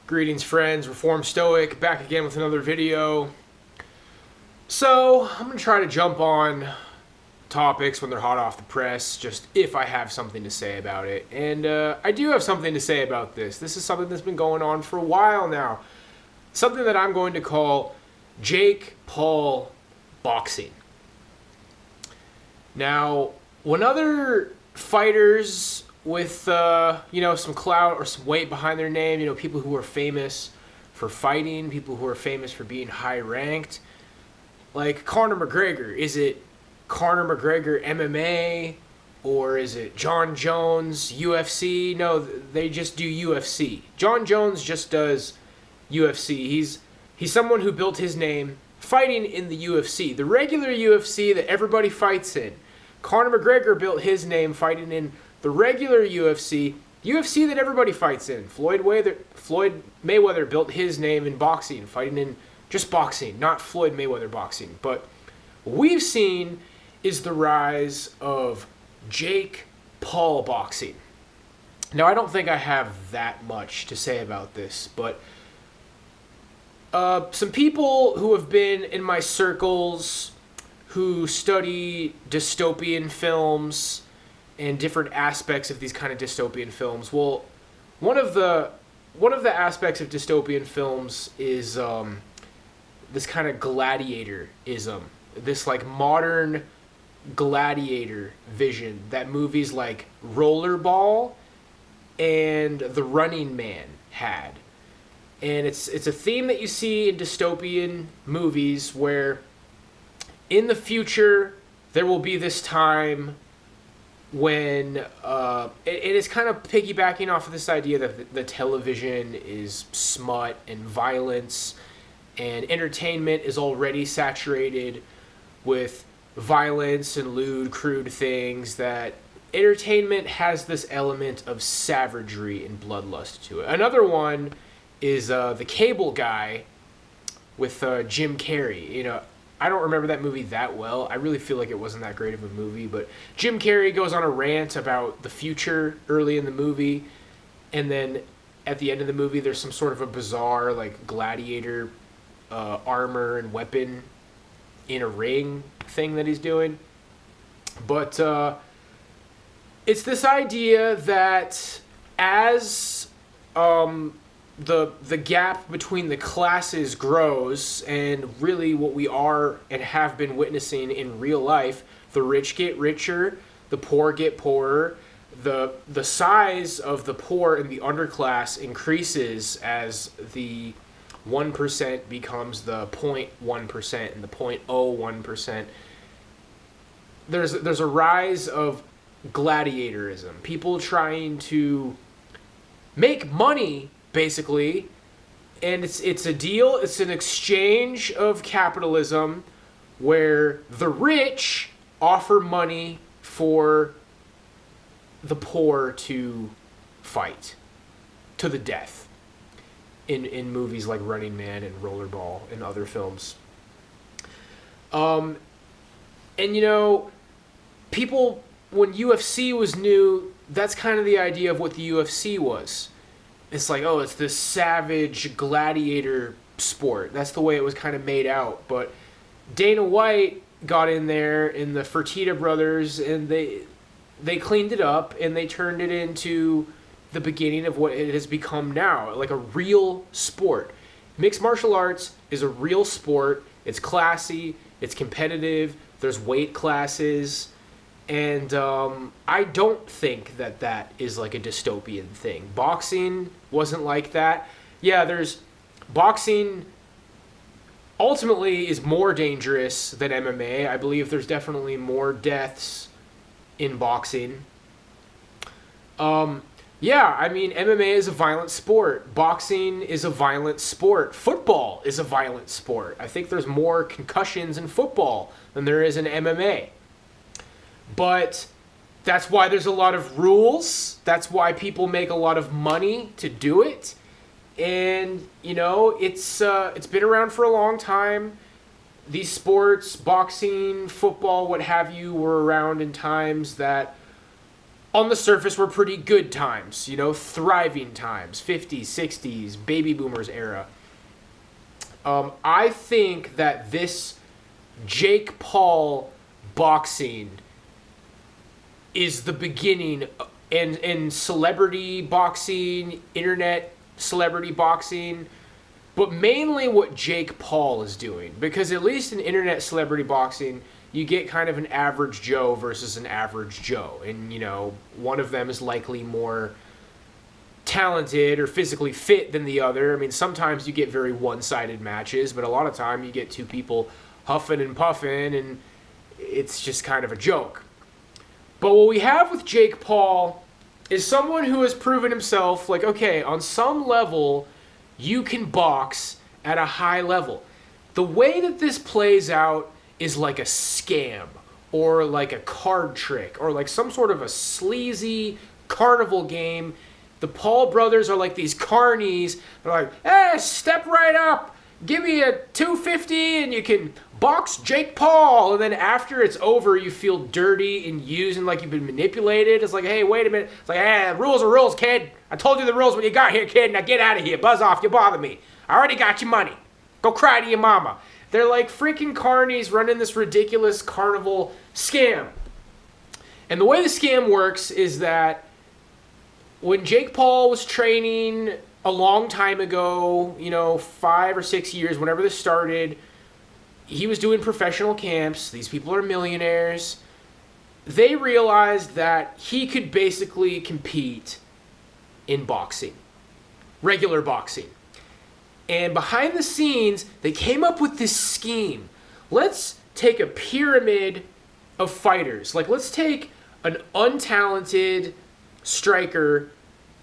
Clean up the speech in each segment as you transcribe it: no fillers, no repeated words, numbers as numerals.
Greetings, friends. Reformed Stoic, back again with another video. So, I'm going to try to jump on topics when they're hot off the press, just if I have something to say about it. And I do have something to say about this. This is something that's been going on for a while now. Something that I'm going to call Jake Paul boxing. Now, when other fighters with some clout or some weight behind their name, people who are famous for fighting, people who are famous for being high ranked, like Conor McGregor. Is it Conor McGregor MMA, or is it John Jones UFC? No, they just do UFC. John Jones just does UFC. He's someone who built his name fighting in the UFC, the regular UFC that everybody fights in. Conor McGregor built his name fighting in the regular UFC that everybody fights in. Floyd Mayweather built his name in boxing, fighting in just boxing, not Floyd Mayweather boxing. But what we've seen is the rise of Jake Paul boxing. Now, I don't think I have that much to say about this, but some people who have been in my circles who study dystopian films and different aspects of these kind of dystopian films. Well, one of the aspects of dystopian films is this kind of gladiatorism, this like modern gladiator vision that movies like Rollerball and The Running Man had. And it's a theme that you see in dystopian movies where in the future there will be this time when it is kind of piggybacking off of this idea that the television is smut and violence, and entertainment is already saturated with violence and lewd, crude things, that entertainment has this element of savagery and bloodlust to it. Another one is The Cable Guy with Jim Carrey. I don't remember that movie that well. I really feel like it wasn't that great of a movie, but Jim Carrey goes on a rant about the future early in the movie, and then at the end of the movie there's some sort of a bizarre like gladiator armor and weapon in a ring thing that he's doing. But it's this idea that as the gap between the classes grows, and really what we are and have been witnessing in real life, the rich get richer, the poor get poorer, the size of the poor and the underclass increases as the 1% becomes the 0.1% and the 0.01%. There's a rise of gladiatorism, people trying to make money basically, and it's a deal, it's an exchange of capitalism where the rich offer money for the poor to fight to the death in movies like Running Man and Rollerball and other films. And people, when UFC was new, that's kind of the idea of what the UFC was. It's like, oh, it's this savage gladiator sport. That's the way it was kind of made out. But Dana White got in there, and the Fertitta brothers, and they cleaned it up, and they turned it into the beginning of what it has become now, like a real sport. Mixed martial arts is a real sport. It's classy. It's competitive. There's weight classes. And I don't think that is like a dystopian thing. Boxing wasn't like that. Yeah, boxing ultimately is more dangerous than MMA. I believe there's definitely more deaths in boxing. MMA is a violent sport. Boxing is a violent sport. Football is a violent sport. I think there's more concussions in football than there is in MMA. But that's why there's a lot of rules. That's why people make a lot of money to do it. And, it's been around for a long time. These sports, boxing, football, what have you, were around in times that on the surface were pretty good times, you know, thriving times, 50s, 60s, baby boomers era. I think that this Jake Paul boxing is the beginning, and celebrity boxing, internet celebrity boxing, but mainly what Jake Paul is doing. Because at least in internet celebrity boxing, you get kind of an average Joe versus an average Joe. And, you know, one of them is likely more talented or physically fit than the other. I mean, sometimes you get very one-sided matches, but a lot of time you get two people huffing and puffing, and it's just kind of a joke. But what we have with Jake Paul is someone who has proven himself, like, okay, on some level, you can box at a high level. The way that this plays out is like a scam, or like a card trick, or like some sort of a sleazy carnival game. The Paul brothers are like these carnies. They're like, hey, step right up, give me a 250 and you can box Jake Paul. And then after it's over, you feel dirty and used and like you've been manipulated. It's like, hey, wait a minute. It's like, hey, rules are rules, kid. I told you the rules when you got here, kid. Now get out of here. Buzz off. You bother me. I already got your money. Go cry to your mama. They're like freaking carnies running this ridiculous carnival scam. And the way the scam works is that when Jake Paul was training a long time ago, you know, 5 or 6 years, whenever this started, he was doing professional camps. These people are millionaires. They realized that he could basically compete in boxing, regular boxing. And behind the scenes, they came up with this scheme. Let's take a pyramid of fighters. Like, let's take an untalented striker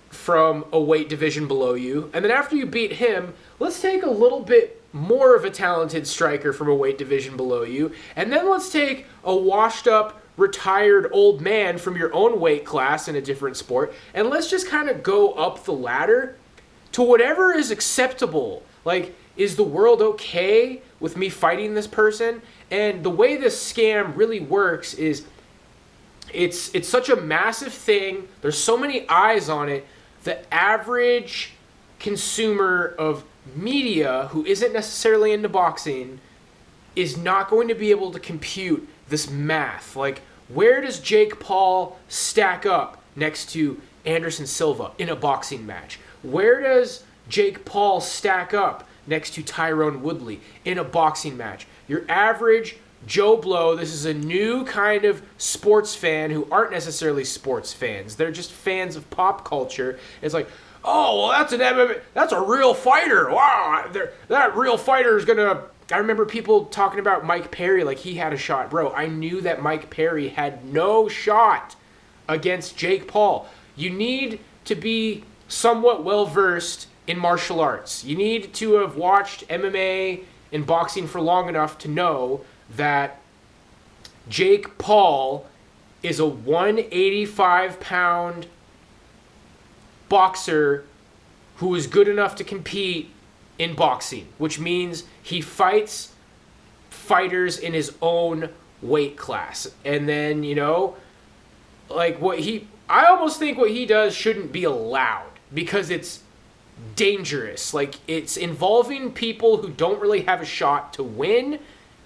from a weight division below you, and then after you beat him, let's take a little bit more of a talented striker from a weight division below you, and then let's take a washed up, retired old man from your own weight class in a different sport, and let's just kind of go up the ladder to whatever is acceptable. Like, is the world okay with me fighting this person? And the way this scam really works is it's such a massive thing. There's so many eyes on it. The average consumer of media who isn't necessarily into boxing is not going to be able to compute this math. Like, where does Jake Paul stack up next to Anderson Silva in a boxing match? Where does Jake Paul stack up next to Tyrone Woodley in a boxing match? Your average Joe Blow, this is a new kind of sports fan who aren't necessarily sports fans. They're just fans of pop culture. It's like, oh, well, that's an MMA, that's a real fighter. Wow, that real fighter is gonna. I remember people talking about Mike Perry like he had a shot. Bro, I knew that Mike Perry had no shot against Jake Paul. You need to be somewhat well-versed in martial arts. You need to have watched MMA and boxing for long enough to know that Jake Paul is a 185-pound boxer who is good enough to compete in boxing, which means he fights fighters in his own weight class. And then, you know, like I almost think what he does shouldn't be allowed because it's dangerous. Like, it's involving people who don't really have a shot to win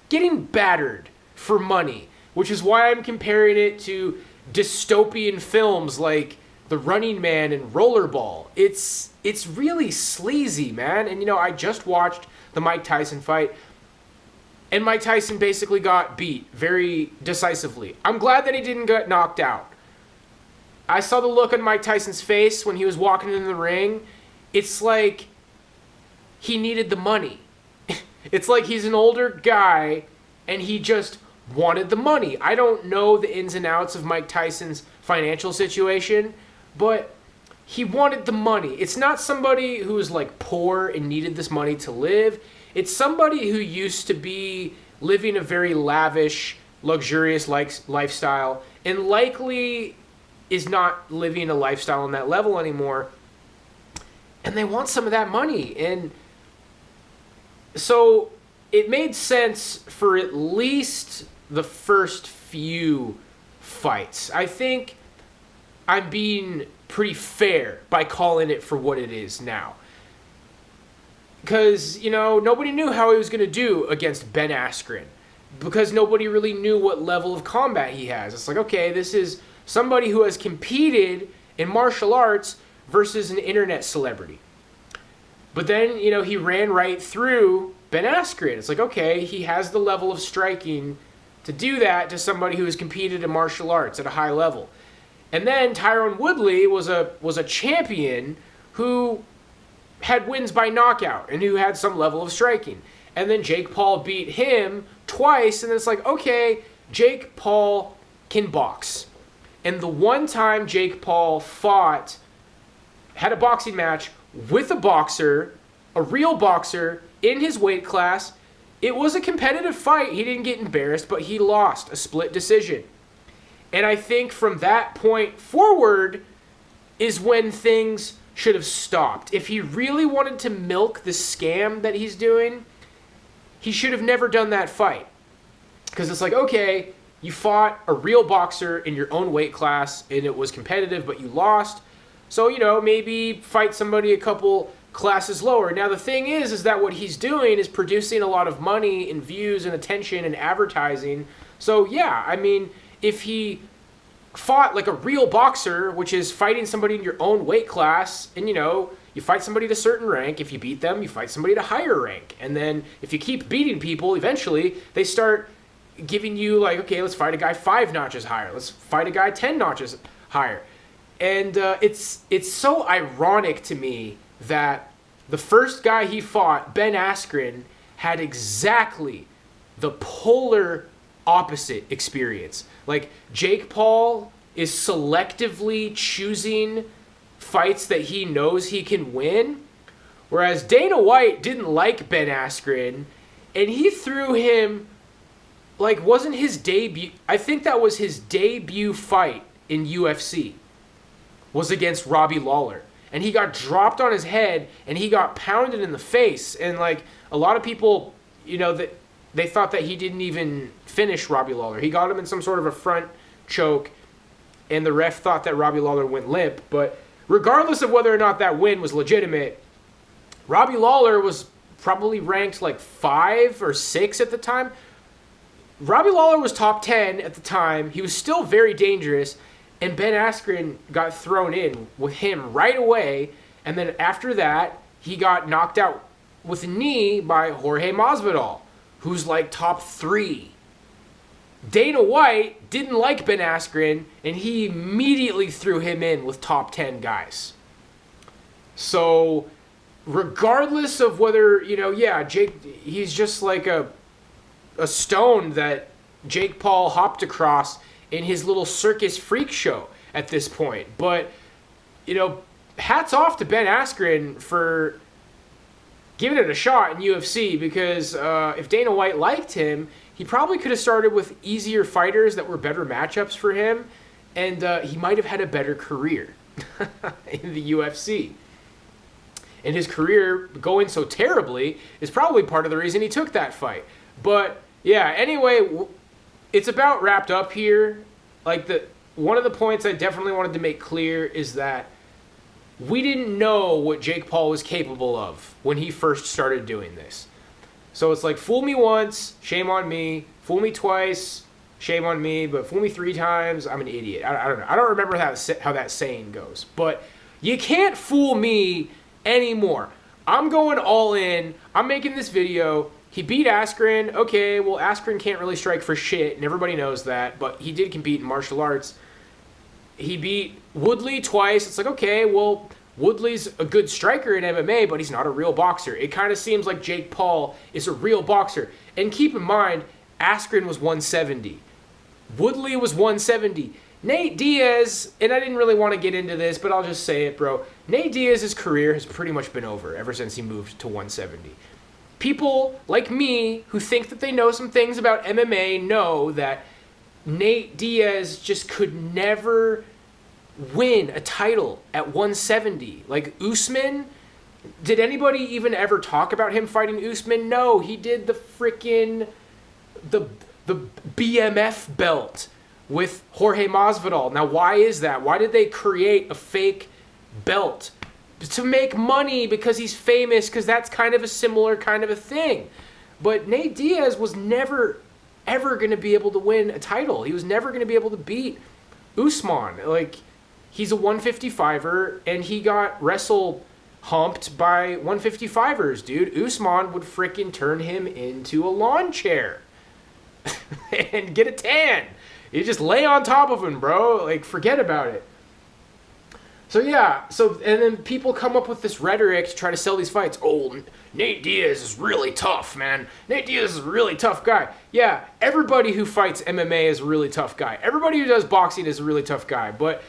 getting battered for money, which is why I'm comparing it to dystopian films like The Running Man and Rollerball. It's really sleazy, man. And, you know, I just watched the Mike Tyson fight, and Mike Tyson basically got beat very decisively. I'm glad that he didn't get knocked out. I saw the look on Mike Tyson's face when he was walking in the ring. It's like he needed the money. It's like he's an older guy and he just wanted the money. I don't know the ins and outs of Mike Tyson's financial situation, but he wanted the money. It's not somebody who's like poor and needed this money to live. It's somebody who used to be living a very lavish, luxurious lifestyle and likely is not living a lifestyle on that level anymore. And they want some of that money. And so it made sense for at least the first few fights. I think I'm being pretty fair by calling it for what it is now. Because, nobody knew how he was going to do against Ben Askren. Because nobody really knew what level of combat he has. It's like, okay, this is somebody who has competed in martial arts versus an internet celebrity. But then, he ran right through Ben Askren. It's like, okay, he has the level of striking to do that to somebody who has competed in martial arts at a high level. And then Tyron Woodley was a champion who had wins by knockout and who had some level of striking. And then Jake Paul beat him twice, and it's like, okay, Jake Paul can box. And the one time Jake Paul had a boxing match with a boxer, a real boxer, in his weight class, it was a competitive fight. He didn't get embarrassed, but he lost a split decision. And I think from that point forward is when things should have stopped. If he really wanted to milk the scam that he's doing, he should have never done that fight. Because it's like, okay, you fought a real boxer in your own weight class and it was competitive, but you lost. So, maybe fight somebody a couple classes lower. Now, the thing is that what he's doing is producing a lot of money and views and attention and advertising. So, yeah, I mean, if he fought like a real boxer, which is fighting somebody in your own weight class, and, you fight somebody at a certain rank. If you beat them, you fight somebody at a higher rank. And then if you keep beating people, eventually they start giving you like, okay, let's fight a guy 5 notches higher. Let's fight a guy 10 notches higher. And it's so ironic to me that the first guy he fought, Ben Askren, had exactly the polar opposite experience. Like, Jake Paul is selectively choosing fights that he knows he can win, whereas Dana White didn't like Ben Askren, and he threw him, like, wasn't his debut, I think that was his debut fight in UFC, was against Robbie Lawler. And he got dropped on his head, and he got pounded in the face, and, like, a lot of people, that they thought that he didn't even finish Robbie Lawler. He got him in some sort of a front choke, and the ref thought that Robbie Lawler went limp. But regardless of whether or not that win was legitimate, Robbie Lawler was probably ranked like 5 or 6 at the time. Robbie Lawler was top 10 at the time. He was still very dangerous, and Ben Askren got thrown in with him right away. And then after that, he got knocked out with a knee by Jorge Masvidal, who's like top 3. Dana White didn't like Ben Askren, and he immediately threw him in with top 10 guys. So, regardless of whether, Jake, he's just like a stone that Jake Paul hopped across in his little circus freak show at this point. But, hats off to Ben Askren for giving it a shot in UFC, because if Dana White liked him, he probably could have started with easier fighters that were better matchups for him, and he might have had a better career in the UFC. And his career going so terribly is probably part of the reason he took that fight. But yeah, anyway, it's about wrapped up here. Like, one of the points I definitely wanted to make clear is that we didn't know what Jake Paul was capable of when he first started doing this. So it's like, fool me once, shame on me. Fool me twice, shame on me. But fool me 3 times, I'm an idiot. I don't know. I don't remember how that saying goes. But you can't fool me anymore. I'm going all in. I'm making this video. He beat Askren. Okay, well, Askren can't really strike for shit, and everybody knows that. But he did compete in martial arts. He beat Woodley twice. It's like, okay, well, Woodley's a good striker in MMA, but he's not a real boxer. It kind of seems like Jake Paul is a real boxer. And keep in mind, Askren was 170. Woodley was 170. Nate Diaz, and I didn't really want to get into this, but I'll just say it, bro. Nate Diaz's career has pretty much been over ever since he moved to 170. People like me who think that they know some things about MMA know that Nate Diaz just could never win a title at 170. Like Usman, did anybody even ever talk about him fighting Usman? No, he did the freaking the BMF belt with Jorge Masvidal. Now, why is that? Why did they create a fake belt? To make money because he's famous, because that's kind of a similar kind of a thing. But Nate Diaz was never, ever going to be able to win a title. He was never going to be able to beat Usman. Like, he's a 155er, and he got humped by 155ers, dude. Usman would freaking turn him into a lawn chair and get a tan. You just lay on top of him, bro. Like, forget about it. So, yeah. And then people come up with this rhetoric to try to sell these fights. Oh, Nate Diaz is really tough, man. Nate Diaz is a really tough guy. Yeah, everybody who fights MMA is a really tough guy. Everybody who does boxing is a really tough guy. But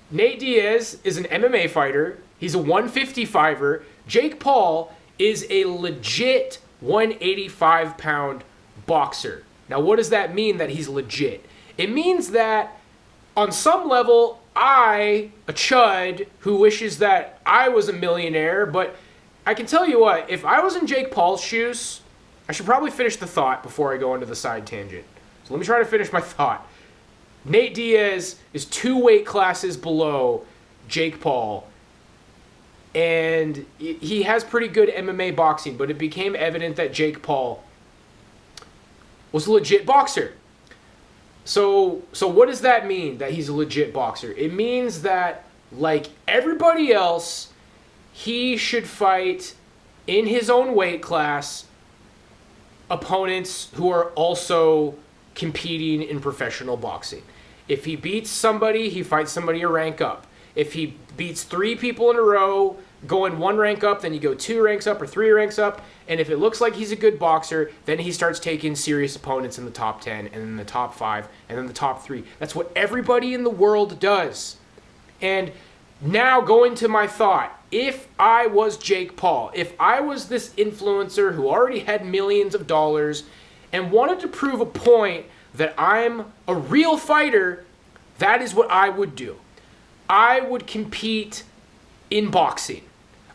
Nate Diaz is an MMA fighter. He's a 155er. Jake Paul is a legit 185-pound boxer. Now, what does that mean that he's legit? It means that on some level, a chud who wishes that I was a millionaire, but I can tell you what, if I was in Jake Paul's shoes, I should probably finish the thought before I go into the side tangent. So let me try to finish my thought. Nate Diaz is 2 weight classes below Jake Paul, and he has pretty good MMA boxing, but it became evident that Jake Paul was a legit boxer. So what does that mean, that he's a legit boxer? It means that, like everybody else, he should fight in his own weight class opponents who are also competing in professional boxing. If he beats somebody, he fights somebody a rank up. If he beats 3 people in a row, going 1 rank up, then you go 2 ranks up or 3 ranks up. And if it looks like he's a good boxer, then he starts taking serious opponents in the top 10 and then the top 5 and then the top 3. That's what everybody in the world does. And now going to my thought, if I was Jake Paul, if I was this influencer who already had millions of dollars and wanted to prove a point that I'm a real fighter, that is what I would do. I would compete in boxing.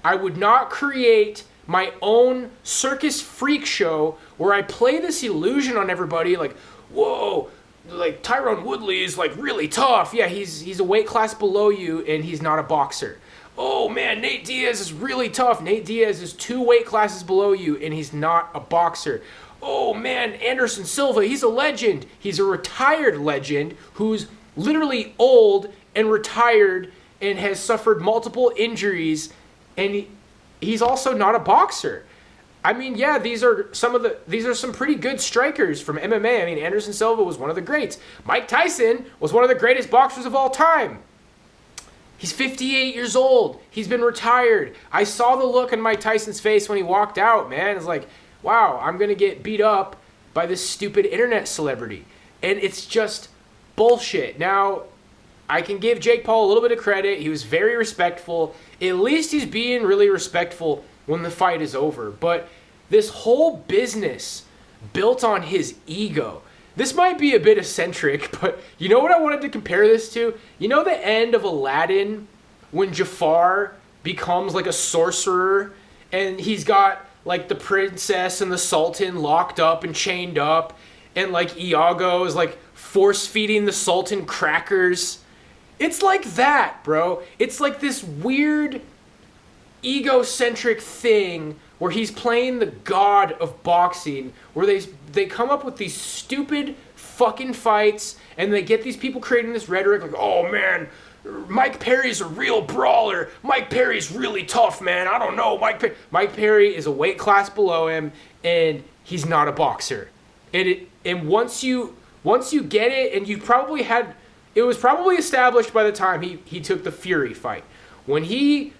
I would not create my own circus freak show where I play this illusion on everybody like, whoa, like Tyron Woodley is like really tough. Yeah, he's a weight class below you and he's not a boxer. Oh man, Nate Diaz is really tough. Nate Diaz is 2 weight classes below you and he's not a boxer. Oh man, Anderson Silva, he's a legend. He's a retired legend who's literally old and retired and has suffered multiple injuries, and he's also not a boxer. I mean, yeah, these are some pretty good strikers from MMA. I mean, Anderson Silva was one of the greats. Mike Tyson was one of the greatest boxers of all time. He's 58 years old. He's been retired. I saw the look on Mike Tyson's face when he walked out, man. It's like, wow, I'm going to get beat up by this stupid internet celebrity. And it's just bullshit. Now, I can give Jake Paul a little bit of credit. He was very respectful. At least he's being really respectful when the fight is over. But this whole business built on his ego. This might be a bit eccentric, but you know what I wanted to compare this to? You know the end of Aladdin when Jafar becomes like a sorcerer and he's got like the princess and the sultan locked up and chained up, and like Iago is like force feeding the sultan crackers. It's like that, bro. It's like this weird egocentric thing where he's playing the god of boxing, where they come up with these stupid fucking fights and they get these people creating this rhetoric like, oh man, Mike Perry's a real brawler. Mike Perry's really tough, man. I don't know. Mike Perry is a weight class below him and he's not a boxer. And once you get it, and you probably had, it was probably established by the time he took the Fury fight. When he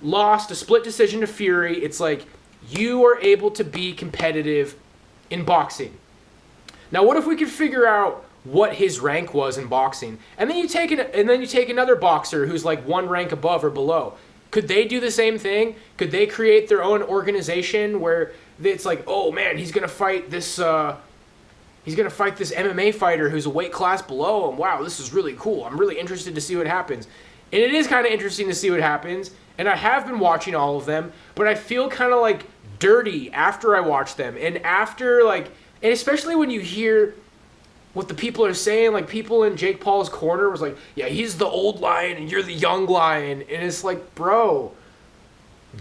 lost a split decision to Fury, it's like, you are able to be competitive in boxing. Now, what if we could figure out what his rank was in boxing, and then you take another boxer who's like 1 rank above or below? Could they do the same thing? Could they create their own organization where it's like, oh man, he's gonna fight this MMA fighter who's a weight class below him. Wow, this is really cool. I'm really interested to see what happens. And it is kind of interesting to see what happens. And I have been watching all of them, but I feel kind of like dirty after I watch them. And after and especially when you hear what the people are saying, like people in Jake Paul's corner was like, yeah, he's the old lion and you're the young lion. And it's like, bro,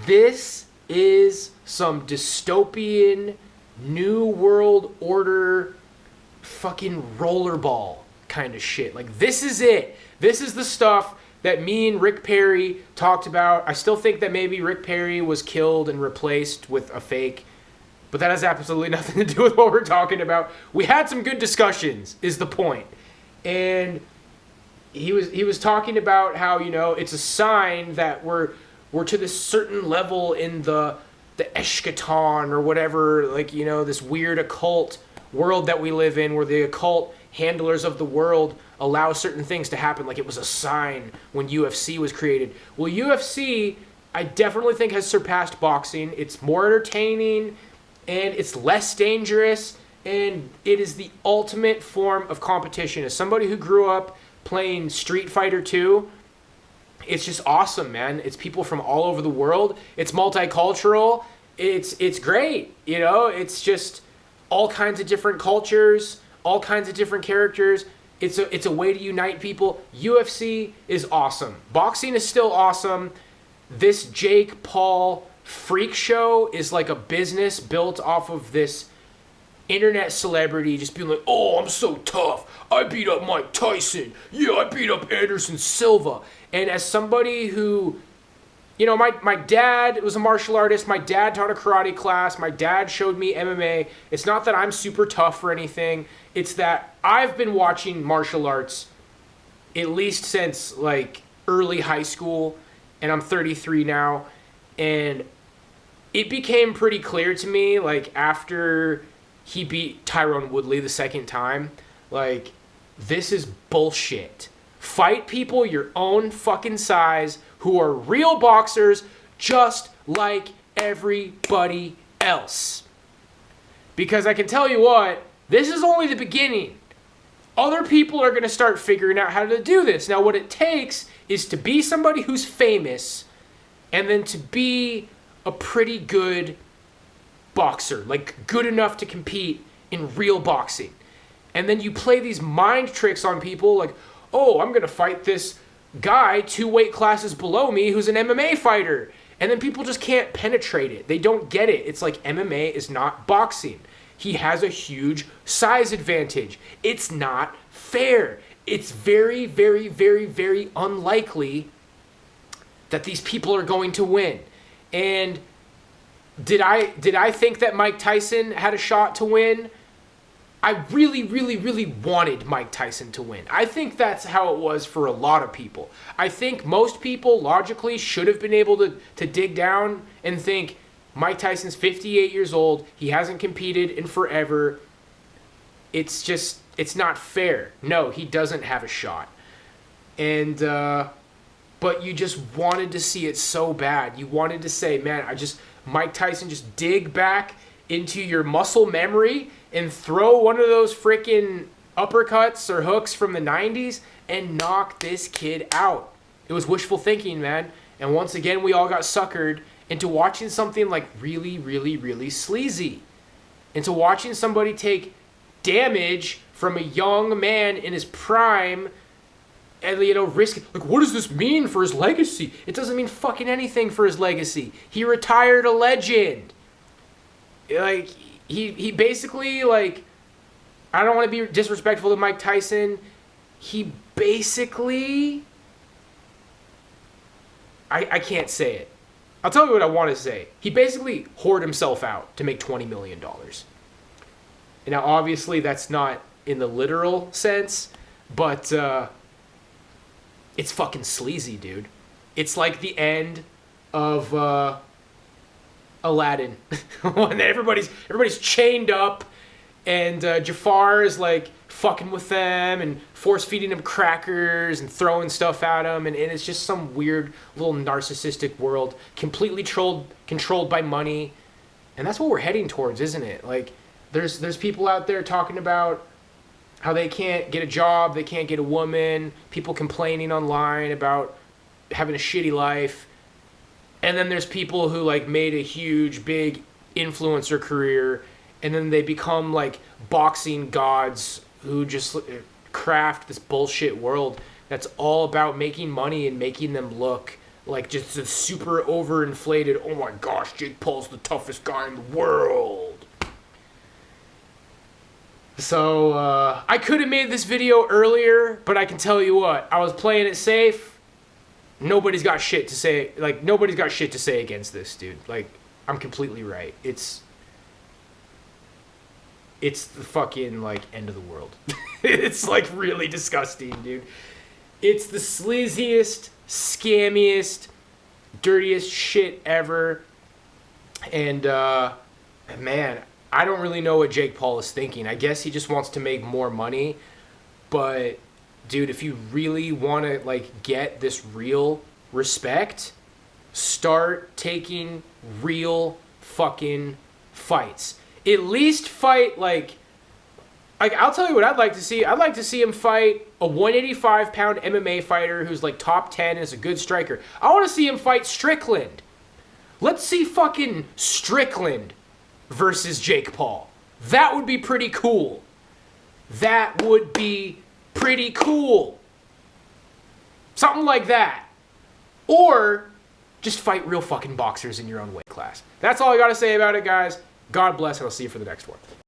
this is some dystopian, new world order, fucking rollerball kind of shit. Like, this is it. This is the stuff that me and Rick Perry talked about. I still think that maybe Rick Perry was killed and replaced with a fake, but that has absolutely nothing to do with what we're talking about. We had some good discussions, is the point. And he was talking about how, you know, it's a sign that we're to this certain level in the eschaton or whatever, like, you know, this weird occult world that we live in, where the occult handlers of the world allow certain things to happen. Like, it was a sign when UFC was created. Well, UFC, I definitely think, has surpassed boxing. It's more entertaining, and it's less dangerous, and it is the ultimate form of competition. As somebody who grew up playing Street Fighter 2, it's just awesome, man. It's people from all over the world. It's multicultural. It's great, you know? It's just all kinds of different cultures, all kinds of different characters. It's a way to unite people. UFC is awesome. Boxing is still awesome. This Jake Paul freak show is like a business built off of this internet celebrity just being like, oh, I'm so tough. I beat up Mike Tyson. Yeah, I beat up Anderson Silva. And as somebody who, you know, my dad was a martial artist. My dad taught a karate class. My dad showed me MMA. It's not that I'm super tough or anything. It's that I've been watching martial arts at least since like early high school, and I'm 33 now. And it became pretty clear to me, like, after he beat Tyrone Woodley the second time, like, this is bullshit. Fight people your own fucking size who are real boxers just like everybody else. Because I can tell you what, this is only the beginning. Other people are going to start figuring out how to do this. Now, what it takes is to be somebody who's famous and then to be a pretty good boxer, like good enough to compete in real boxing. And then you play these mind tricks on people like, oh, I'm going to fight this guy 2 weight classes below me who's an MMA fighter. And then people just can't penetrate it. They don't get it. It's like MMA is not boxing. He has a huge size advantage. It's not fair. It's very, very, very, very unlikely that these people are going to win. And did I think that Mike Tyson had a shot to win? I really, really, really wanted Mike Tyson to win. I think that's how it was for a lot of people. I think most people logically should have been able to dig down and think, Mike Tyson's 58 years old. He hasn't competed in forever. It's not fair. No, he doesn't have a shot. And, but you just wanted to see it so bad. You wanted to say, man, Mike Tyson, just dig back into your muscle memory and throw one of those freaking uppercuts or hooks from the 90s and knock this kid out. It was wishful thinking, man. And once again, we all got suckered into watching something like really, really, really sleazy. Into watching somebody take damage from a young man in his prime and, you know, risk it. Like, what does this mean for his legacy? It doesn't mean fucking anything for his legacy. He retired a legend. Like, he basically, like, I don't want to be disrespectful to Mike Tyson. He basically, I can't say it. I'll tell you what I want to say. He basically whored himself out to make $20 million. And now, obviously, that's not in the literal sense, but it's fucking sleazy, dude. It's like the end of Aladdin when everybody's chained up and Jafar is like fucking with them and force feeding them crackers and throwing stuff at them, and it's just some weird little narcissistic world completely controlled by money. And that's what we're heading towards, isn't it? Like, there's people out there talking about how they can't get a job, they can't get a woman, people complaining online about having a shitty life. And then there's people who, like, made a huge, big influencer career, and then they become, like, boxing gods, who just craft this bullshit world that's all about making money and making them look like just a super overinflated, oh my gosh, Jake Paul's the toughest guy in the world. So, I could have made this video earlier, but I can tell you what, I was playing it safe. Nobody's got shit to say, like, nobody's got shit to say against this, dude. Like, I'm completely right. It's the fucking, like, end of the world. It's, like, really disgusting, dude. It's the sleaziest, scammiest, dirtiest shit ever. And, man, I don't really know what Jake Paul is thinking. I guess he just wants to make more money. But, dude, if you really want to, like, get this real respect, start taking real fucking fights. At least fight, like, I'll tell you what I'd like to see. I'd like to see him fight a 185-pound MMA fighter who's, like, top 10 and is a good striker. I want to see him fight Strickland. Let's see fucking Strickland versus Jake Paul. That would be pretty cool. That would be pretty cool. Something like that. Or just fight real fucking boxers in your own weight class. That's all I got to say about it, guys. God bless, and I'll see you for the next one.